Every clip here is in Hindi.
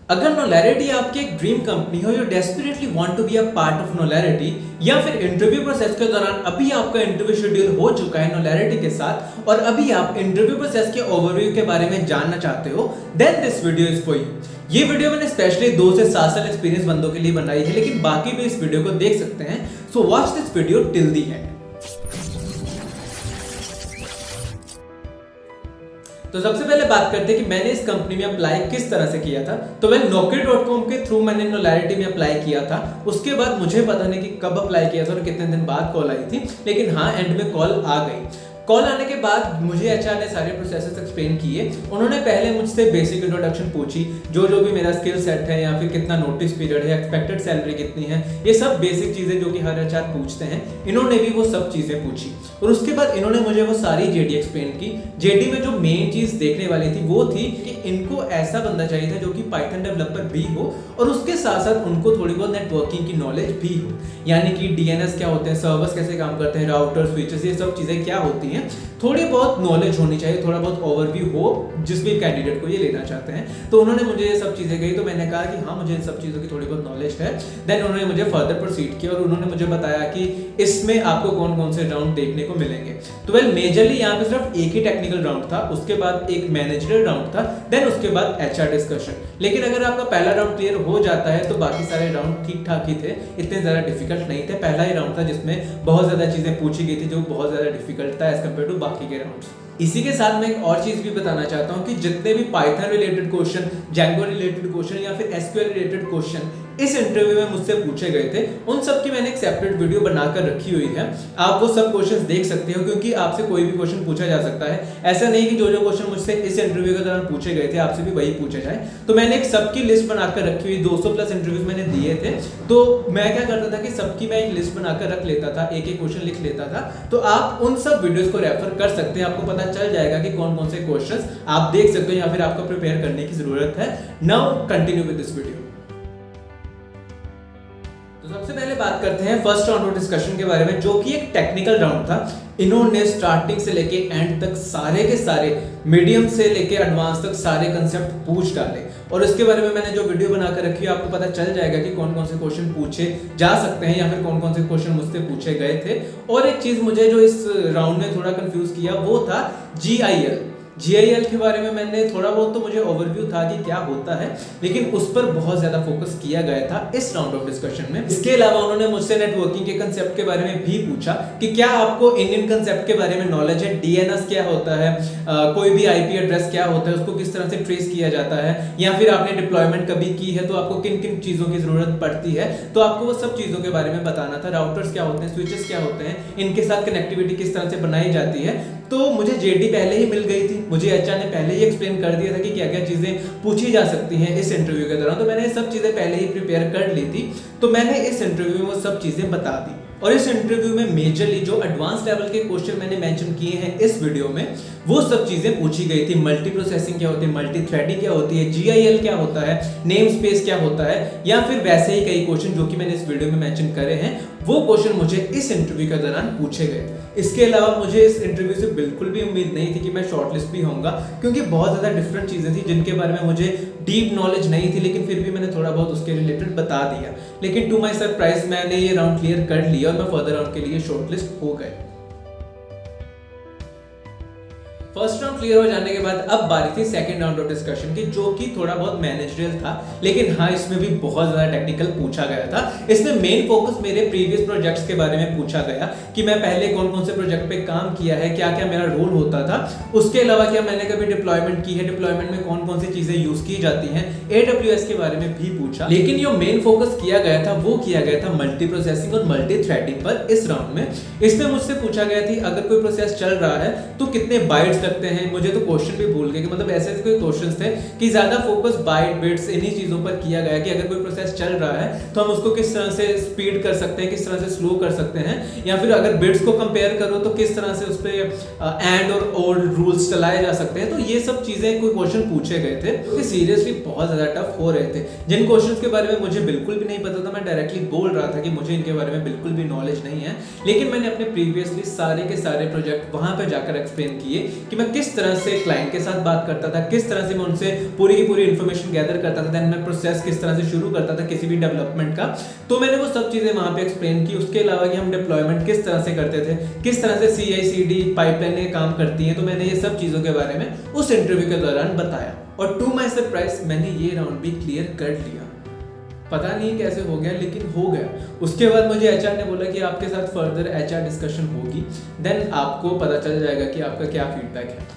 अगर नोलैरिटी आपकी एक ड्रीम कंपनी हो, you desperately want to be a part of Knowlarity, या फिर इंटरव्यू प्रोसेस के दौरान अभी आपका इंटरव्यू शेड्यूल हो चुका है नोलैरिटी के साथ और अभी आप इंटरव्यू प्रोसेस के ओवरव्यू के बारे में जानना चाहते हो, then this video is for you. ये वीडियो मैंने स्पेशली 2 से 7 साल एक्सपीरियंस बंदों के लिए बनाई है, लेकिन बाकी भी इस वीडियो को देख सकते हैं। So watch this video till the end. तो सबसे पहले बात करते हैं कि मैंने इस कंपनी में अप्लाई किस तरह से किया था। तो मैं naukri.com के थ्रू मैंने नोलैरिटी में अप्लाई किया था। उसके बाद मुझे पता नहीं कि कब अप्लाई किया था और कितने दिन बाद कॉल आई थी, लेकिन हाँ एंड में कॉल आ गई। कॉल आने के बाद मुझे एचआर ने सारे प्रोसेसेस एक्सप्लेन किए। उन्होंने पहले मुझसे बेसिक इंट्रोडक्शन पूछी, जो भी मेरा स्किल सेट है या फिर कितना नोटिस पीरियड है, एक्सपेक्टेड सैलरी कितनी है, ये सब बेसिक चीजें जो कि हर एचआर पूछते हैं, इन्होंने भी वो सब चीजें पूछी। और उसके बाद इन्होंने मुझे वो सारी जेडी एक्सप्लेन की। जेडी में जो मेन चीज देखने वाली थी वो थी कि इनको ऐसा बंदा चाहिए था जो कि पाइथन डेवलपर भी हो और उसके साथ साथ उनको थोड़ी बहुत नेटवर्किंग की नॉलेज भी हो, यानी कि डीएनएस क्या होते हैं, सर्वर्स कैसे काम करते हैं, राउटर स्विचेस, ये सब चीजें क्या होती हैं, थोड़ी बहुत नॉलेज होनी चाहिए, थोड़ा बहुत ओवरव्यू हो जिस भी कैंडिडेट को ये लेना चाहते हैं। तो उन्होंने मुझे ये सब चीजें कही, तो मैंने कहा कि हाँ मुझे इन सब चीजों की थोड़ी बहुत नॉलेज है। देन उन्होंने मुझे फर्दर प्रोसीड किया और उन्होंने मुझे बताया कि इसमें आपको कौन कौन से राउंड देखने को मिलेंगे। तो वेल मेजरली यहाँ पे सिर्फ एक ही टेक्निकल राउंड था, उसके बाद एक मैनेजरियल राउंड था, देन उसके बाद एचआर डिस्कशन। लेकिन अगर आपका पहला राउंड क्लियर हो जाता है तो बाकी सारे राउंड ठीक ठाक ही थे, इतने ज्यादा डिफिकल्ट नहीं थे। पहला ही राउंड था जिसमें बहुत ज्यादा चीजें पूछी गई थी जो बहुत ज्यादा डिफिकल्ट था एज कम्पेयर टू बाकी के राउंड्स। इसी के साथ मैं एक और चीज भी बताना चाहता हूं कि जितने भी Python related question, Django related question या फिर एसक्यूएल रिलेटेड क्वेश्चन इस इंटरव्यू में मुझसे पूछे गए थे, उन सब की मैंने एक सेपरेट वीडियो बनाकर रखी हुई है। आप वो सब क्वेश्चंस देख सकते हो, क्योंकि आपसे कोई भी क्वेश्चन पूछा जा सकता है। ऐसा नहीं कि जो क्वेश्चन मुझसे इस इंटरव्यू के दौरान पूछे गए थे आपसे भी वही पूछे जाए। तो मैंने एक सबकी लिस्ट बनाकर रखी हुई, 200 प्लस इंटरव्यूज मैंने दिए थे। तो मैं क्या करता था कि सबकी मैं एक लिस्ट बनाकर रख लेता था, एक एक क्वेश्चन लिख लेता था। तो आप उन सब वीडियोस को रेफर कर सकते हैं, आपको पता चल जाएगा कि कौन कौन से क्वेश्चंस आप देख सकते हो या फिर आपको प्रिपेयर करने की जरूरत है। Now continue with this video. तो सबसे पहले बात करते हैं फर्स्ट राउंड ऑफ डिस्कशन के बारे में, जो कि एक टेक्निकल राउंड था। इन्होंने स्टार्टिंग से लेके एंड तक सारे के सारे, मीडियम से लेके एडवांस तक सारे कंसेप्ट पूछ डाले। और इसके बारे में मैंने जो वीडियो बनाकर रखी है आपको पता चल जाएगा कि कौन कौन से क्वेश्चन पूछे जा सकते हैं या फिर कौन कौन से क्वेश्चन मुझसे पूछे गए थे। और एक चीज मुझे जो इस राउंड में थोड़ा कंफ्यूज किया वो था जीआईएल के बारे में। मैंने थोड़ा बहुत तो मुझे ओवरव्यू था कि क्या होता है, लेकिन उस पर बहुत ज्यादा फोकस किया गया था इस राउंड ऑफ डिस्कशन में। इसके अलावा उन्होंने मुझसे नेटवर्किंग के कंसेप्ट के बारे में भी पूछा कि क्या आपको इंडियन कंसेप्ट के बारे में नॉलेज है, डीएनएस क्या होता है, कोई भी आईपी एड्रेस क्या होता है, उसको किस तरह से ट्रेस किया जाता है, या फिर आपने डिप्लॉयमेंट कभी की है तो आपको किन किन चीजों की जरूरत पड़ती है। तो आपको वो सब चीजों के बारे में बताना था। राउटर्स क्या होते हैं, स्विचेस क्या होते हैं, इनके साथ कनेक्टिविटी किस तरह से बनाई जाती है। तो मुझे जेडी पहले ही मिल गई थी, मुझे एचआर ने पहले ही एक्सप्लेन कर दिया था कि क्या क्या चीजें पूछी जा सकती हैं इस इंटरव्यू के दौरान। तो मैंने सब चीजें पहले ही प्रिपेयर कर ली थी। तो मैंने इस इंटरव्यू में वो सब चीजें बता दी। और इस इंटरव्यू में मेजरली जो एडवांस लेवल के क्वेश्चन मैंने मेंशन किए हैं इस वीडियो में, वो सब चीजें पूछी गई थी। मल्टी प्रोसेसिंग क्या होती है, मल्टी थ्रेडिंग क्या होती है, जीआईएल क्या होता है, नेम स्पेस क्या होता है, या फिर वैसे ही कई क्वेश्चन जो कि मैंने इस वीडियो में मेंशन करे हैं, वो क्वेश्चन मुझे इस इंटरव्यू के दौरान पूछे गए। इसके अलावा मुझे इस इंटरव्यू से बिल्कुल भी उम्मीद नहीं थी कि मैं शॉर्टलिस्ट भी होऊंगा, क्योंकि बहुत ज्यादा डिफरेंट चीजें थी जिनके बारे में मुझे डीप नॉलेज नहीं थी, लेकिन फिर भी मैंने थोड़ा बहुत उसके रिलेटेड बता दिया। लेकिन टू माय सरप्राइज मैंने ये राउंड क्लियर कर लिया और मैं फर्दर राउंड के लिए शॉर्टलिस्ट हो गए। फर्स्ट राउंड क्लियर हो जाने के बाद अब बारी थी सेकंड राउंड ऑफ डिस्कशन की, जो कि थोड़ा बहुत मैनेजरियल था, लेकिन हाँ इसमें भी बहुत ज्यादा टेक्निकल पूछा गया था। इसमें मेन फोकस मेरे प्रीवियस प्रोजेक्ट्स के बारे में पूछा गया कि मैं पहले कौन कौन से प्रोजेक्ट पे काम किया है, क्या क्या मेरा रोल होता था। उसके अलावा क्या मैंने कभी डिप्लॉयमेंट की है, डिप्लॉयमेंट में कौन कौन सी चीजें यूज की जाती हैं, AWS के बारे में भी पूछा। लेकिन जो मेन फोकस किया गया था वो किया गया था मल्टी प्रोसेसिंग और मल्टी थ्रेडिंग पर इस राउंड में। इसमें मुझसे पूछा गया थी अगर कोई प्रोसेस चल रहा है तो कितने बाइट्स लगते हैं। मुझे तो क्वेश्चन भी भूल गए कि मतलब ऐसे कोई क्वेश्चंस थे कि ज्यादा फोकस बाइट बिट्स इन्हीं चीजों पर किया गया कि अगर कोई प्रोसेस चल रहा है तो हम उसको किस तरह से स्पीड कर सकते हैं, किस तरह से स्लो कर सकते हैं, या फिर अगर बिट्स को कंपेयर करो तो किस तरह से उस पे एंड और ओर रूल्स चलाए जा सकते हैं। तो ये सब चीजें कोई क्वेश्चन पूछे गए थे कि सीरियसली बहुत ज्यादा टफ हो रहे थे। जिन क्वेश्चंस के बारे में मुझे बिल्कुल भी नहीं पता था, मैं डायरेक्टली बोल रहा था कि मुझे इनके बारे में बिल्कुल भी नॉलेज नहीं है, लेकिन मैंने अपने प्रीवियसली सारे के सारे प्रोजेक्ट वहां पर जाकर एक्सप्लेन किए कि मैं किस तरह से क्लाइंट के साथ बात करता था, किस तरह से मैं उनसे पूरी की पूरी इन्फॉर्मेशन गैदर करता था, देन मैं प्रोसेस किस तरह से शुरू करता था किसी भी डेवलपमेंट का। तो मैंने वो सब चीज़ें वहाँ पे एक्सप्लेन की। उसके अलावा कि हम डिप्लॉयमेंट किस तरह से करते थे, किस तरह से CI/CD पाइपलाइनें काम करती हैं, तो मैंने ये सब चीज़ों के बारे में उस इंटरव्यू के दौरान बताया। और टू माई सरप्राइज मैंने ये राउंड भी क्लियर कर लिया। पता नहीं कैसे हो गया, लेकिन हो गया। उसके बाद मुझे HR ने बोला कि आपके साथ फर्दर HR डिस्कशन होगी, देन आपको पता चल जाएगा कि आपका क्या फीडबैक है।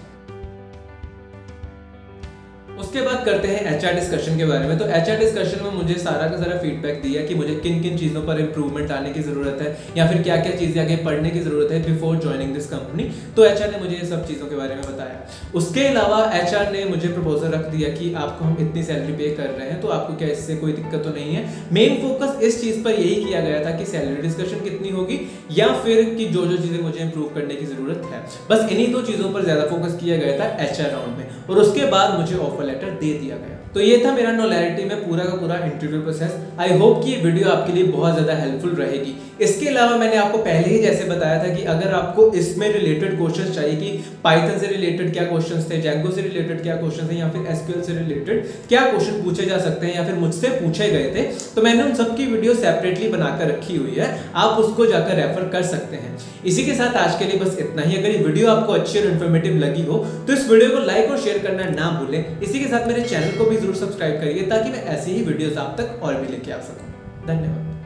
उसके बाद करते हैं HR डिस्कशन के बारे में। तो HR डिस्कशन में मुझे सारा का सारा फीडबैक दिया कि मुझे किन किन चीज़ों पर इंप्रूवमेंट लाने की ज़रूरत है, या फिर क्या क्या चीज़ें आगे पढ़ने की ज़रूरत है बिफोर ज्वाइनिंग दिस कंपनी। तो HR ने मुझे ये सब चीज़ों के बारे में बताया। उसके अलावा HR ने मुझे प्रपोजल रख दिया कि आपको हम इतनी सैलरी पे कर रहे हैं, तो आपको क्या इससे कोई दिक्कत तो नहीं है। मेन फोकस इस चीज़ पर यही किया गया था कि सैलरी डिस्कशन कितनी होगी, या फिर कि जो जो चीज़ें मुझे इंप्रूव करने की ज़रूरत है, बस इन्हीं दो चीज़ों पर ज़्यादा फोकस किया गया था HR राउंड में। और उसके बाद मुझे ऑफर लेटर दे दिया गया। तो ये था मेरा नोलैरिटी में पूरा का पूरा इंटरव्यू प्रोसेस। आई होप कि ये वीडियो आपके लिए बहुत ज़्यादा हेल्पफुल रहेगी। इसके अलावा मैंने आपको पहले ही जैसे बताया था कि अगर आपको इसमें रिलेटेड क्वेश्चंस चाहिए कि पाइथन से रिलेटेड क्या क्वेश्चंस थे, जैंगो से रिलेटेड क्या क्वेश्चंस थे, या फिर SQL से रिलेटेड क्या क्वेश्चन पूछे जा सकते हैं, या फिर मुझसे पूछे गए थे, तो मैंने उन सबकी वीडियो सेपरेटली बनाकर रखी हुई है। आप उसको जाकर रेफर कर सकते हैं। इसी के साथ आज के लिए बस इतना ही। अगर ये वीडियो आपको अच्छी और इन्फॉर्मेटिव लगी हो तो इस वीडियो को लाइक और शेयर करना ना भूलें। इसी के साथ मेरे चैनल को भी जरूर सब्सक्राइब करिए ताकि मैं ऐसी ही वीडियोस आप तक और भी लेके आ सकूं। धन्यवाद।